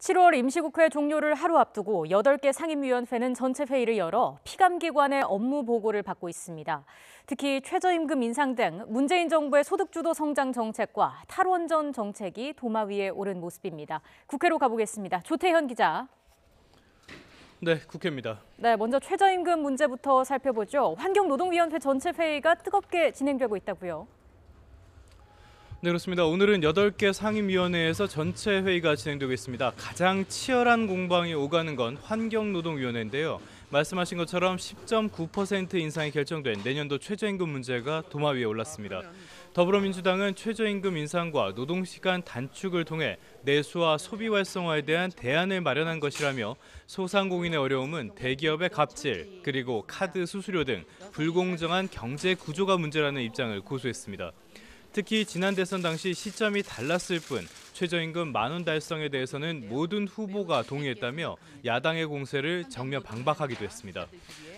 7월 임시국회 종료를 하루 앞두고 8개 상임위원회는 전체 회의를 열어 피감기관의 업무 보고를 받고 있습니다. 특히 최저임금 인상 등 문재인 정부의 소득주도 성장 정책과 탈원전 정책이 도마 위에 오른 모습입니다. 국회로 가보겠습니다. 조태현 기자. 네, 국회입니다. 네, 먼저 최저임금 문제부터 살펴보죠. 환경노동위원회 전체 회의가 뜨겁게 진행되고 있다고요. 네, 그렇습니다. 오늘은 8개 상임위원회에서 전체 회의가 진행되고 있습니다. 가장 치열한 공방이 오가는 건 환경노동위원회인데요. 말씀하신 것처럼 10.9% 인상이 결정된 내년도 최저임금 문제가 도마 위에 올랐습니다. 더불어민주당은 최저임금 인상과 노동시간 단축을 통해 내수와 소비 활성화에 대한 대안을 마련한 것이라며 소상공인의 어려움은 대기업의 갑질, 그리고 카드 수수료 등 불공정한 경제 구조가 문제라는 입장을 고수했습니다. 특히 지난 대선 당시 시점이 달랐을 뿐 최저임금 10,000원 달성에 대해서는 모든 후보가 동의했다며 야당의 공세를 정면 방박하기도 했습니다.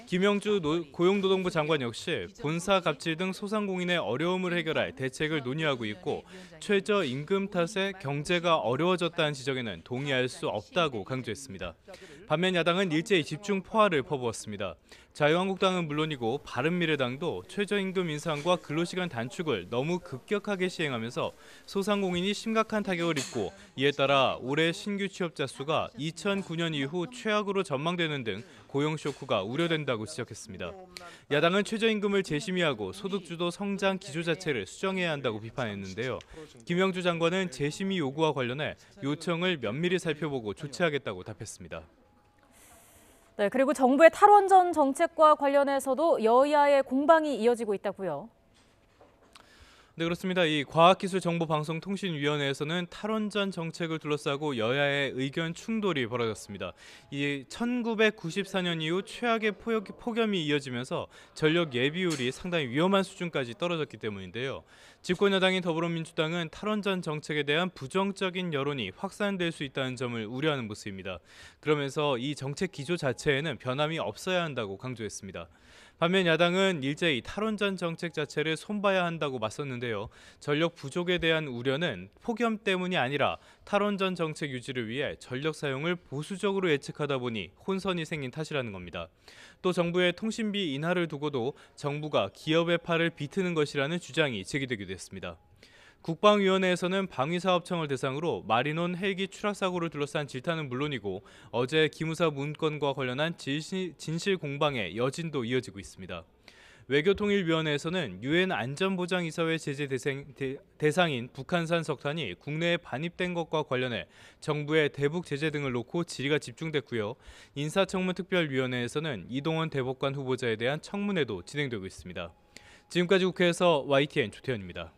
김영주 고용노동부 장관 역시 본사 갑질 등 소상공인의 어려움을 해결할 대책을 논의하고 있고 최저임금 탓에 경제가 어려워졌다는 지적에는 동의할 수 없다고 강조했습니다. 반면 야당은 일제히 집중 포화를 퍼부었습니다. 자유한국당은 물론이고 바른미래당도 최저임금 인상과 근로시간 단축을 너무 급격하게 시행하면서 소상공인이 심각한 타격을 입고 이에 따라 올해 신규 취업자 수가 2009년 이후 최악으로 전망되는 등 고용 쇼크가 우려된다고 지적했습니다. 야당은 최저임금을 재심의하고 소득주도 성장 기조 자체를 수정해야 한다고 비판했는데요. 김영주 장관은 재심의 요구와 관련해 요청을 면밀히 살펴보고 조치하겠다고 답했습니다. 네, 그리고 정부의 탈원전 정책과 관련해서도 여야의 공방이 이어지고 있다고요. 네, 그렇습니다. 이 과학기술정보방송통신위원회에서는 탈원전 정책을 둘러싸고 여야의 의견 충돌이 벌어졌습니다. 이 1994년 이후 최악의 폭염이 이어지면서 전력 예비율이 상당히 위험한 수준까지 떨어졌기 때문인데요. 집권여당인 더불어민주당은 탈원전 정책에 대한 부정적인 여론이 확산될 수 있다는 점을 우려하는 모습입니다. 그러면서 이 정책 기조 자체에는 변함이 없어야 한다고 강조했습니다. 반면 야당은 일제히 탈원전 정책 자체를 손봐야 한다고 맞섰는데요. 전력 부족에 대한 우려는 폭염 때문이 아니라 탈원전 정책 유지를 위해 전력 사용을 보수적으로 예측하다 보니 혼선이 생긴 탓이라는 겁니다. 또 정부의 통신비 인하를 두고도 정부가 기업의 팔을 비트는 것이라는 주장이 제기되기도 했습니다. 국방위원회에서는 방위사업청을 대상으로 마린원 헬기 추락 사고를 둘러싼 질타는 물론이고 어제 기무사 문건과 관련한 진실 공방의 여진도 이어지고 있습니다. 외교통일위원회에서는 유엔 안전보장이사회 제재 대상인 북한산 석탄이 국내에 반입된 것과 관련해 정부의 대북 제재 등을 놓고 질의가 집중됐고요. 인사청문특별위원회에서는 이동원 대법관 후보자에 대한 청문회도 진행되고 있습니다. 지금까지 국회에서 YTN 조태현입니다.